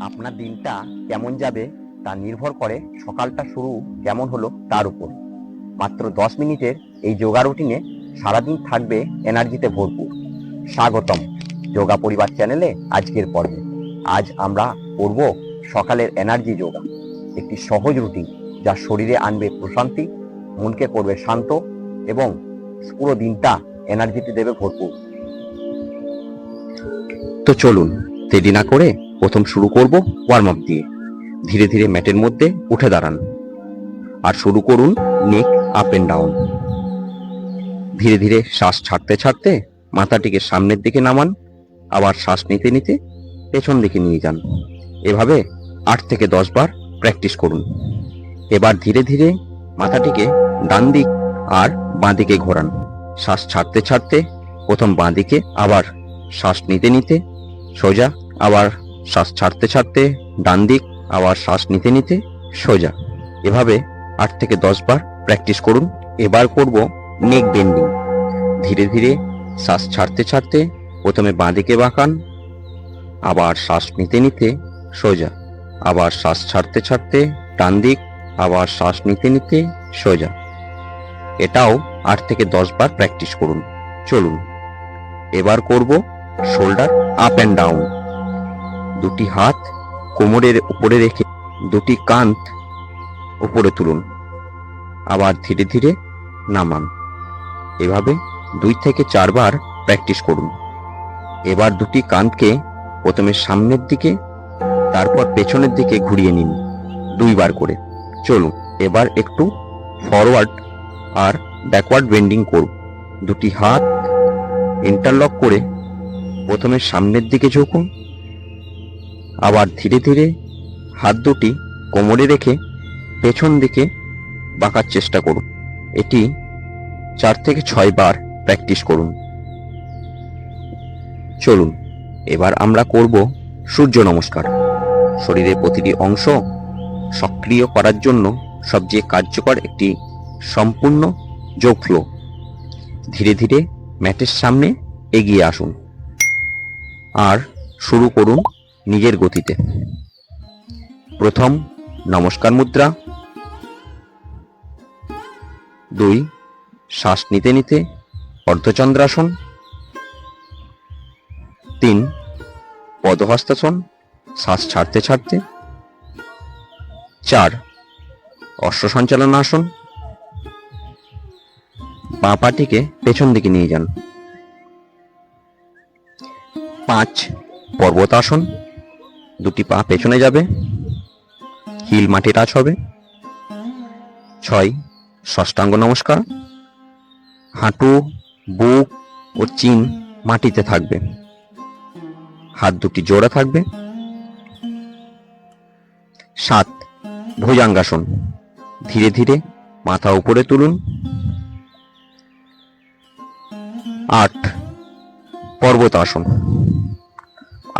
আপনার দিনটা কেমন যাবে তা নির্ভর করে সকালটা শুরু কেমন হলো তার উপর। মাত্র 10 মিনিটের এই যোগা রুটিনে সারাদিন থাকবে এনার্জিতে ভরপুর। স্বাগতম যোগা পরিবার চ্যানেলে আজকের পর্বে। আজ আমরা করব সকালের এনার্জি যোগা, একটি সহজ রুটিন যা শরীরে আনবে প্রশান্তি, মনকে করবে শান্ত এবং পুরো দিনটা এনার্জিতে দেবে ভরপুর। তো চলুন দেরি না করে প্রথম শুরু করব ওয়ার্ম আপ দিয়ে। ধীরে ধীরে ম্যাটের মধ্যে উঠে দাঁড়ান আর শুরু করুন নেক আপ এন্ড ডাউন। ধীরে ধীরে শ্বাস ছাড়তে ছাড়তে মাথাটিকে সামনের দিকে নামান, আবার শ্বাস নিতে নিতে পেছন দিকে নিয়ে যান। এভাবে 8 থেকে 10 বার প্র্যাকটিস করুন। এবার ধীরে ধীরে মাথাটিকে ডান দিক আর বাঁ দিকে ঘোরান। শ্বাস ছাড়তে ছাড়তে প্রথম বাঁ দিকে, আবার শ্বাস নিতে নিতে সোজা, আবার শ্বাস ছাড়তে ছাড়তে ডান দিক, আবার শ্বাস নিতে নিতে সোজা। এভাবে 8 থেকে 10 বার প্র্যাকটিস করুন। এবার করব নেক বেন্ডিং। ধীরে ধীরে শ্বাস ছাড়তে ছাড়তে প্রথমে বাঁ দিকে বাঁকান, আবার শ্বাস নিতে নিতে সোজা, আবার শ্বাস ছাড়তে ছাড়তে ডান দিক, আবার শ্বাস নিতে নিতে সোজা। এটাও 8 থেকে 10 বার প্র্যাকটিস করুন। চলুন এবার করব শোল্ডার আপ এন্ড ডাউন। দুটি হাত কোমরের উপরে রেখে দুটি কাঁধ উপরে তুলুন, আবার ধীরে ধীরে নামান। এভাবে 2 থেকে 4 বার প্র্যাকটিস করুন। এবার দুটি কাঁধকে প্রথমে সামনের দিকে, তারপর পেছনের দিকে ঘুরিয়ে নিন 2 বার করে। চলুন এবার একটু ফরওয়ার্ড আর ব্যাকওয়ার্ড বেন্ডিং করুন। দুটি হাত ইন্টারলক করে প্রথমে সামনের দিকে ঝুঁকুন, আবার ধীরে ধীরে হাত দুটি কোমরে রেখে পেছন দিকে বাঁকার চেষ্টা করুন। এটি 4 থেকে 6 বার প্র্যাকটিস করুন। চলুন এবার আমরা করব সূর্য নমস্কার। শরীরের প্রতিটি অংশ সক্রিয় করার জন্য সবচেয়ে কার্যকর একটি সম্পূর্ণ যোগ ফ্লো। ধীরে ধীরে ম্যাটের সামনে এগিয়ে আসুন আর শুরু করুন নিজের গতিতে। প্রথম নমস্কার মুদ্রা। 2 শ্বাস নিতে নিতে অর্ধচন্দ্রাসন। 3 পদহস্তাসন শ্বাস ছাড়তে ছাড়তে। 4 অশ্ব সঞ্চালনাসন। বাঁ পাটিকে পেছন দিকে নিয়ে যান। 5 পর্বতাসন, দুটি পা পেছনে যাবে, হিল মাটি টাচ হবে। 6 ষষ্ঠাঙ্গ নমস্কার, হাঁটু, বুক ও চিন মাটিতে থাকবে, হাত দুটি জোড়া থাকবে। 7 ভুজঙ্গাসন, ধীরে ধীরে মাথা উপরে তুলুন। 8 পর্বতাসন,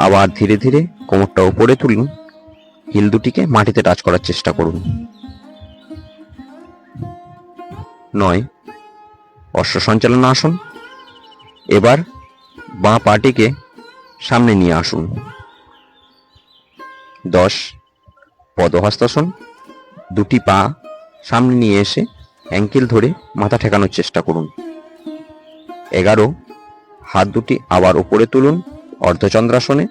আবার ধীরে ধীরে কোমরটা উপরে তুলুন, হিল দুটিকে মাটিতে টাচ করার চেষ্টা করুন। 9 অশ্ব সঞ্চালন আসন। এবার বাঁ পাটিকে সামনে নিয়ে আসুন। 10 পদহস্তাসন, দুটি পা সামনে নিয়ে এসে অ্যাঙ্কেল ধরে মাথা ঠেকানোর চেষ্টা করুন। 11 হাত দুটি আবার উপরে তুলুন অর্ধচন্দ্রাসনে।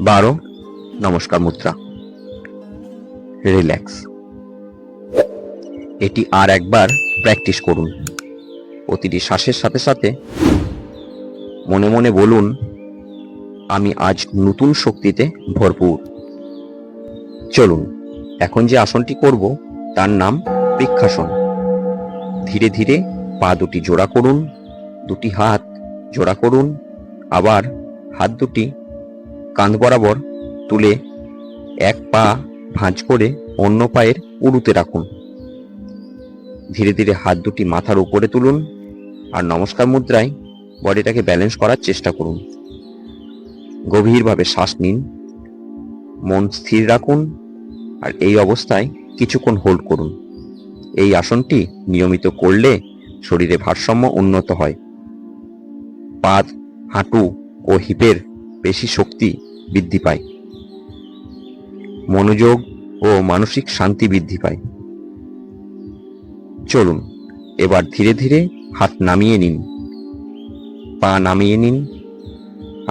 12 নমস্কার মুদ্রা, রিল্যাক্স। এটি আর একবার প্র্যাকটিস করুন। প্রতিটি শ্বাসের সাথে সাথে মনে মনে বলুন, আমি আজ নতুন শক্তিতে ভরপুর। চলুন এখন যে আসনটি করব তার নাম বৃক্ষাসন। ধীরে ধীরে পা দুটি জোড়া করুন, দুটি হাত জোড়া করুন, আবার হাত দুটি কাঁধ বরাবর তুলে এক পা ভাঁজ করে অন্য পায়ের উরুতে রাখুন। ধীরে ধীরে হাত দুটি মাথার উপরে তুলুন আর নমস্কার মুদ্রায় বডিটাকে ব্যালেন্স করার চেষ্টা করুন। গভীরভাবে শ্বাস নিন, মন স্থির রাখুন আর এই অবস্থায় কিছুক্ষণ হোল্ড করুন। এই আসনটি নিয়মিত করলে শরীরে ভারসাম্য উন্নত হয়। পা, হাঁটু ও হিপের পেশি শক্তি বৃদ্ধি পায়, মনোযোগ ও মানসিক শান্তি বৃদ্ধি পায়। চলুন এবার ধীরে ধীরে হাত নামিয়ে নিন, পা নামিয়ে নিন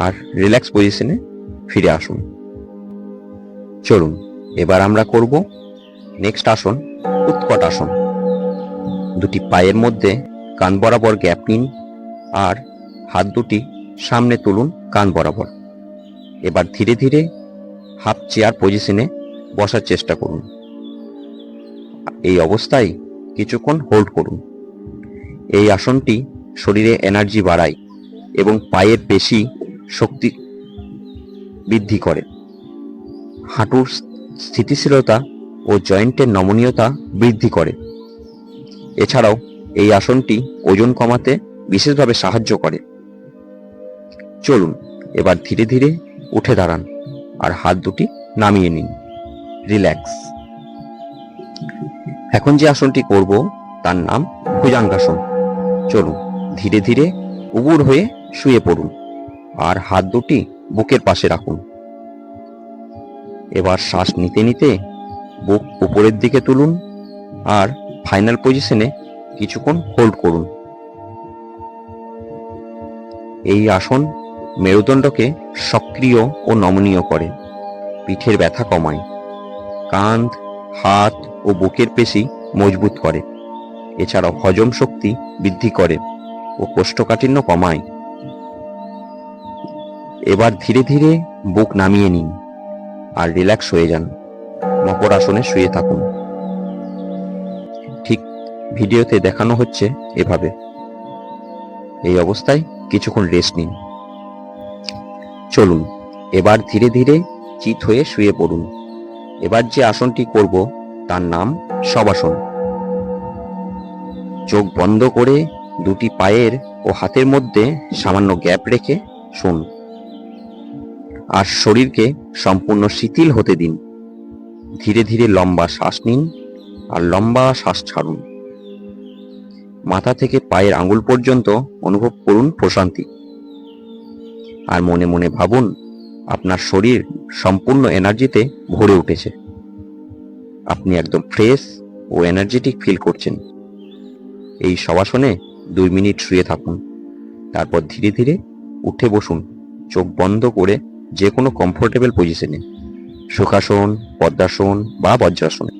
আর রিল্যাক্স পজিশনে ফিরে আসুন। চলুন এবার আমরা করব নেক্সট আসন, উৎকট আসন। দুটি পায়ের মধ্যে কান বরাবর গ্যাপ নিন আর হাত দুটি সামনে তুলুন কান বরাবর। এবার ধীরে ধীরে হাফ চেয়ার পজিশনে বসার চেষ্টা করুন। এই অবস্থায় কিছুক্ষণ হোল্ড করুন। এই আসনটি শরীরে এনার্জি বাড়ায় এবং পায়ের পেশি শক্তি বৃদ্ধি করে, হাঁটুর স্থিতিশীলতা ও জয়েন্টের নমনীয়তা বৃদ্ধি করে। এছাড়াও এই আসনটি ওজন কমাতে বিশেষভাবে সাহায্য করে। চলুন এবার ধীরে ধীরে উঠে দাঁড়ান আর হাত দুটি নামিয়ে নিন, রিল্যাক্স। এখন যে আসনটি করব তার নাম ভুজঙ্গাসন। চলুন ধীরে ধীরে উবুর হয়ে শুয়ে পড়ুন আর হাত দুটি বুকের পাশে রাখুন। এবার শ্বাস নিতে নিতে বুক উপরের দিকে তুলুন আর ফাইনাল পজিশনে কিছুক্ষণ হোল্ড করুন। এই আসন মেরুদণ্ডকে সক্রিয় ও নমনীয় করে, পিঠের ব্যথা কমায়, কাঁধ, হাত ও বুকের পেশি মজবুত করে। এছাড়াও হজম শক্তি বৃদ্ধি করে ও কোষ্ঠকাঠিন্য কমায়। এবার ধীরে ধীরে বুক নামিয়ে নিন আর রিল্যাক্স হয়ে যান, মকর আসনে শুয়ে থাকুন। ঠিক ভিডিওতে দেখানো হচ্ছে এভাবে। এই অবস্থায় কিছুক্ষণ রেস্ট নিন। চলুন এবার ধীরে ধীরে চিত হয়ে শুয়ে পড়ুন। এবার যে আসনটি করব তার নাম শবাসন। চোখ বন্ধ করে দুটি পায়ের ও হাতের মধ্যে সামান্য গ্যাপ রেখে শুন আর শরীরকে সম্পূর্ণ শিথিল হতে দিন। ধীরে ধীরে লম্বা শ্বাস নিন আর লম্বা শ্বাস ছাড়ুন। মাথা থেকে পায়ের আঙ্গুল পর্যন্ত অনুভব করুন প্রশান্তি আর মনে মনে ভাবুন আপনার শরীর সম্পূর্ণ এনার্জিতে ভরে উঠেছে। আপনি একদম ফ্রেশ ও এনার্জেটিক ফিল করছেন। এই শবাসনে 2 মিনিট শুয়ে থাকুন, তারপর ধীরে ধীরে উঠে বসুন চোখ বন্ধ করে যে কোনো কমফোর্টেবল পজিশনে, সুখাসন, পদ্মাসন বা বজ্রাসনে।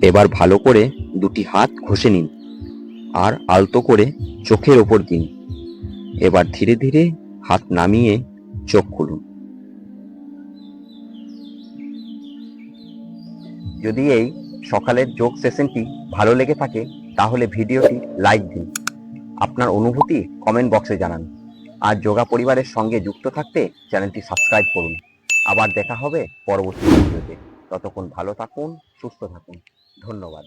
এবার ভালো করে দুটি হাত ঘষে নিন আর আলতো করে চোখের ওপর দিন। এবার ধীরে ধীরে হাত নামিয়ে চোখ খুলুন। যদি এই সকালের যোগ সেশনটি ভালো লেগে থাকে তাহলে ভিডিওটি লাইক দিন, আপনার অনুভূতি কমেন্ট বক্সে জানান আর যোগা পরিবারের সঙ্গে যুক্ত থাকতে চ্যানেলটি সাবস্ক্রাইব করুন। আবার দেখা হবে পরবর্তী ভিডিওতে। ততক্ষণ ভালো থাকুন, সুস্থ থাকুন। ধন্যবাদ।